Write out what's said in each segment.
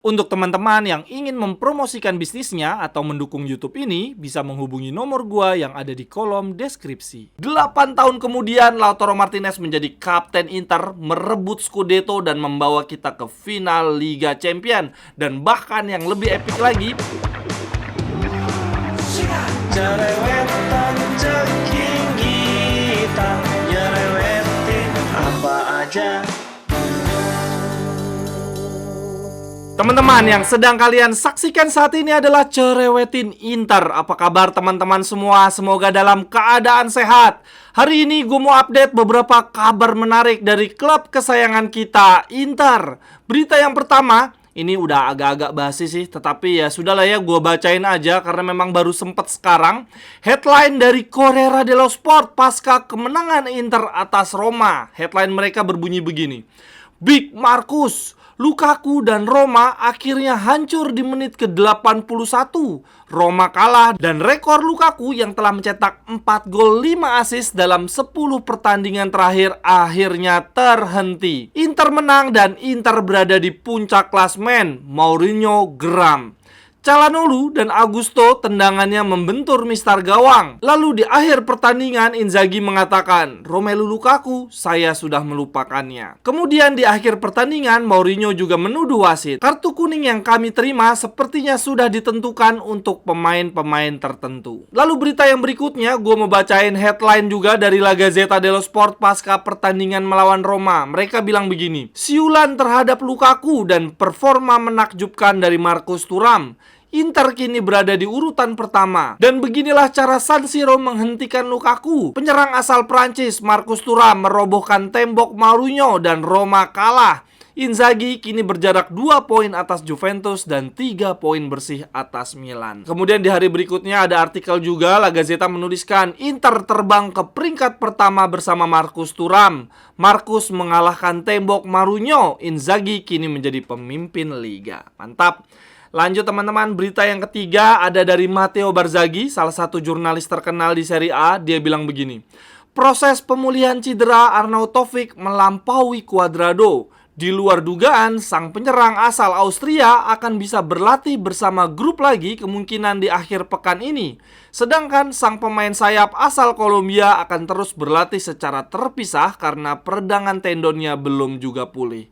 Untuk teman-teman yang ingin mempromosikan bisnisnya atau mendukung YouTube ini, bisa menghubungi nomor gua yang ada di kolom deskripsi. 8 tahun kemudian, Lautaro Martinez menjadi kapten Inter, merebut Scudetto dan membawa kita ke final Liga Champion. Dan bahkan yang lebih epik lagi, teman-teman yang sedang kalian saksikan saat ini adalah Cerewetin Inter. Apa kabar teman-teman semua? Semoga dalam keadaan sehat. Hari ini gue mau update beberapa kabar menarik dari klub kesayangan kita, Inter. Berita yang pertama, ini udah agak-agak basi sih, tetapi ya sudahlah ya, gue bacain aja karena memang baru sempet sekarang. Headline dari Corriere dello Sport pasca kemenangan Inter atas Roma. Headline mereka berbunyi begini: Big Marcus, Lukaku dan Roma akhirnya hancur di menit ke-81. Roma kalah dan rekor Lukaku yang telah mencetak 4 gol 5 assist dalam 10 pertandingan terakhir akhirnya terhenti. Inter menang dan Inter berada di puncak klasemen. Mourinho geram. Calhanoglu dan Augusto tendangannya membentur mistar gawang. Lalu di akhir pertandingan Inzaghi mengatakan, Romelu Lukaku, saya sudah melupakannya. Kemudian di akhir pertandingan Mourinho juga menuduh wasit. Kartu kuning yang kami terima sepertinya sudah ditentukan untuk pemain-pemain tertentu. Lalu berita yang berikutnya, gue mau bacain headline juga dari La Gazzetta dello Sport pasca pertandingan melawan Roma. Mereka bilang begini: siulan terhadap Lukaku dan performa menakjubkan dari Marcus Thuram. Inter kini berada di urutan pertama. Dan beginilah cara San Siro menghentikan Lukaku. Penyerang asal Prancis Marcus Thuram merobohkan tembok Mourinho dan Roma kalah. Inzaghi kini berjarak 2 poin atas Juventus dan 3 poin bersih atas Milan. Kemudian di hari berikutnya ada artikel juga, La Gazzetta menuliskan, Inter terbang ke peringkat pertama bersama Marcus Thuram. Marcus mengalahkan tembok Mourinho. Inzaghi kini menjadi pemimpin liga. Mantap. Lanjut teman-teman, berita yang ketiga ada dari Matteo Barzaghi, salah satu jurnalis terkenal di Serie A. Dia bilang begini: proses pemulihan cedera Arnautovic melampaui Cuadrado. Di luar dugaan, sang penyerang asal Austria akan bisa berlatih bersama grup lagi kemungkinan di akhir pekan ini. Sedangkan sang pemain sayap asal Kolombia akan terus berlatih secara terpisah karena peredangan tendonnya belum juga pulih.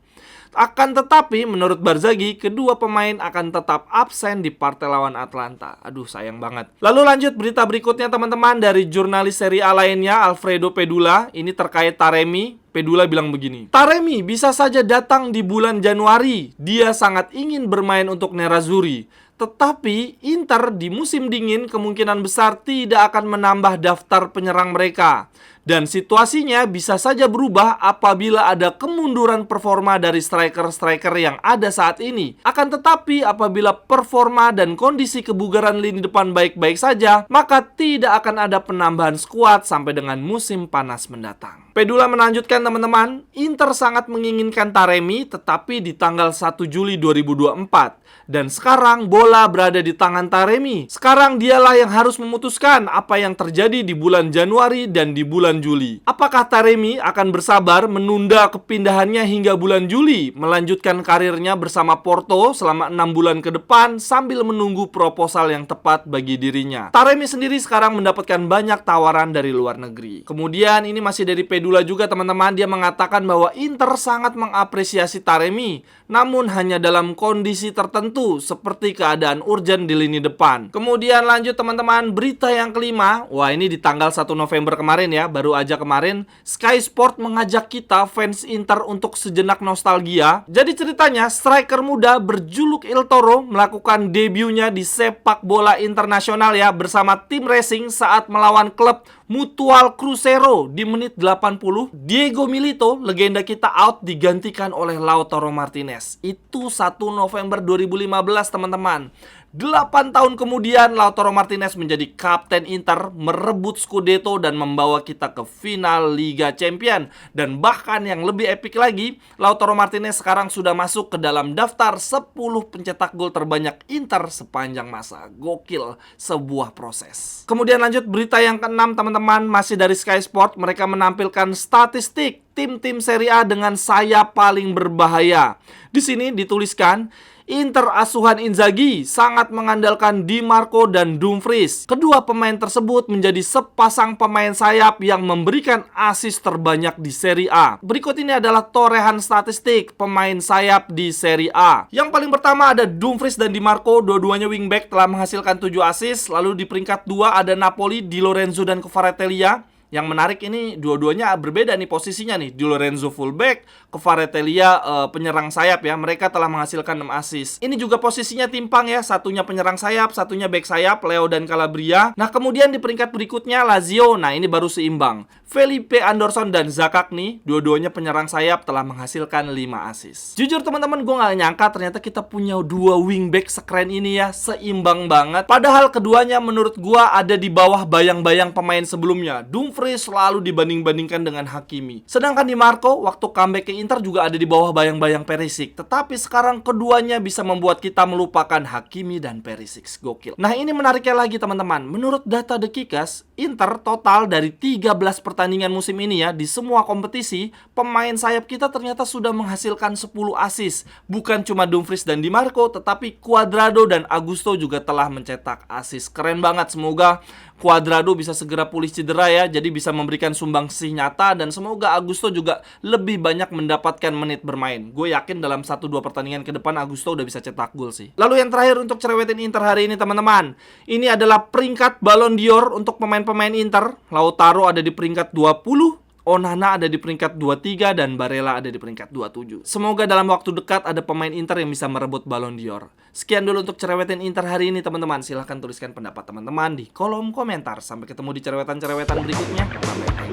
Akan tetapi, menurut Barzaghi, kedua pemain akan tetap absen di partai lawan Atlanta. Aduh, sayang banget. Lalu lanjut berita berikutnya teman-teman dari jurnalis Serie A lainnya, Alfredo Pedula. Ini terkait Taremi. Pedula bilang begini: Taremi bisa saja datang di bulan Januari. Dia sangat ingin bermain untuk Nerazzurri. Tetapi Inter di musim dingin kemungkinan besar tidak akan menambah daftar penyerang mereka. Dan situasinya bisa saja berubah apabila ada kemunduran performa dari striker-striker yang ada saat ini. Akan tetapi apabila performa dan kondisi kebugaran lini depan baik-baik saja, maka tidak akan ada penambahan skuad sampai dengan musim panas mendatang. Pedula melanjutkan teman-teman, Inter sangat menginginkan Taremi tetapi di tanggal 1 Juli 2024. Dan sekarang bola berada di tangan Taremi. Sekarang dialah yang harus memutuskan apa yang terjadi di bulan Januari dan di bulan Juli. Apakah Taremi akan bersabar menunda kepindahannya hingga bulan Juli, melanjutkan karirnya bersama Porto selama 6 bulan ke depan sambil menunggu proposal yang tepat bagi dirinya? Taremi sendiri sekarang mendapatkan banyak tawaran dari luar negeri. Kemudian ini masih dari Pedula juga teman-teman. Dia mengatakan bahwa Inter sangat mengapresiasi Taremi, namun hanya dalam kondisi tertentu seperti keadaan urgen di lini depan. Kemudian lanjut teman-teman, berita yang kelima. Wah, ini di tanggal 1 November kemarin ya, baru aja kemarin Sky Sport mengajak kita fans Inter untuk sejenak nostalgia. Jadi ceritanya striker muda berjuluk Il Toro melakukan debutnya di sepak bola internasional ya bersama tim racing saat melawan klub Mutual Cruzeiro di menit 80. Diego Milito, legenda kita, out digantikan oleh Lautaro Martinez. Itu 1 November 2015 teman-teman. 8 tahun kemudian Lautaro Martinez menjadi kapten Inter, merebut Scudetto dan membawa kita ke final Liga Champion. Dan bahkan yang lebih epik lagi, Lautaro Martinez sekarang sudah masuk ke dalam daftar 10 pencetak gol terbanyak Inter sepanjang masa. Gokil, sebuah proses. Kemudian lanjut berita yang keenam teman-teman, masih dari Sky Sport. Mereka menampilkan statistik tim-tim Serie A dengan sayap paling berbahaya. Di sini dituliskan, Inter asuhan Inzaghi sangat mengandalkan Di Marco dan Dumfries. Kedua pemain tersebut menjadi sepasang pemain sayap yang memberikan assist terbanyak di Serie A. Berikut ini adalah torehan statistik pemain sayap di Serie A. Yang paling pertama ada Dumfries dan Di Marco, dua-duanya wingback telah menghasilkan 7 assist. Lalu di peringkat 2 ada Napoli, Di Lorenzo dan Kvaratskhelia. Yang menarik ini dua-duanya berbeda nih posisinya nih. Di Lorenzo fullback, Kvaratskhelia penyerang sayap ya. Mereka telah menghasilkan 6 assist. Ini juga posisinya timpang ya. Satunya penyerang sayap, satunya back sayap, Leo dan Calabria. Nah, kemudian di peringkat berikutnya Lazio. Nah, ini baru seimbang. Felipe Anderson dan Zakagni, dua-duanya penyerang sayap telah menghasilkan 5 assist. Jujur teman-teman, gue gak nyangka ternyata kita punya 2 wingback sekeren ini ya. Seimbang banget. Padahal keduanya menurut gue ada di bawah bayang-bayang pemain sebelumnya. Dumfries selalu dibanding-bandingkan dengan Hakimi. Sedangkan Di Marco waktu comeback ke Inter juga ada di bawah bayang-bayang Perisic. Tetapi sekarang keduanya bisa membuat kita melupakan Hakimi dan Perisic. Gokil. Nah, ini menariknya lagi teman-teman. Menurut data The Kickers, Inter total dari 13 pertandingan musim ini ya, di semua kompetisi, pemain sayap kita ternyata sudah menghasilkan 10 assist. Bukan cuma Dumfries dan Di Marco, tetapi Cuadrado dan Augusto juga telah mencetak assist. Keren banget, semoga Cuadrado bisa segera pulih cedera ya, jadi bisa memberikan sumbangsih nyata, dan semoga Augusto juga lebih banyak mendapatkan menit bermain. Gue yakin dalam 1-2 pertandingan ke depan Augusto udah bisa cetak gol sih. Lalu yang terakhir untuk cerewetin Inter hari ini teman-teman, ini adalah peringkat Ballon d'Or untuk pemain-pemain Inter. Lautaro ada di peringkat 20, Onana ada di peringkat 23, dan Barella ada di peringkat 27. Semoga dalam waktu dekat ada pemain Inter yang bisa merebut Ballon d'Or. Sekian dulu untuk cerewetin Inter hari ini teman-teman. Silahkan tuliskan pendapat teman-teman di kolom komentar. Sampai ketemu di cerewetan-cerewetan berikutnya. Bye-bye.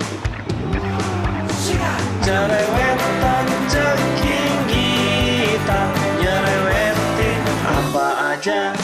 Cerewetan ceking kita, nyerewetin apa aja.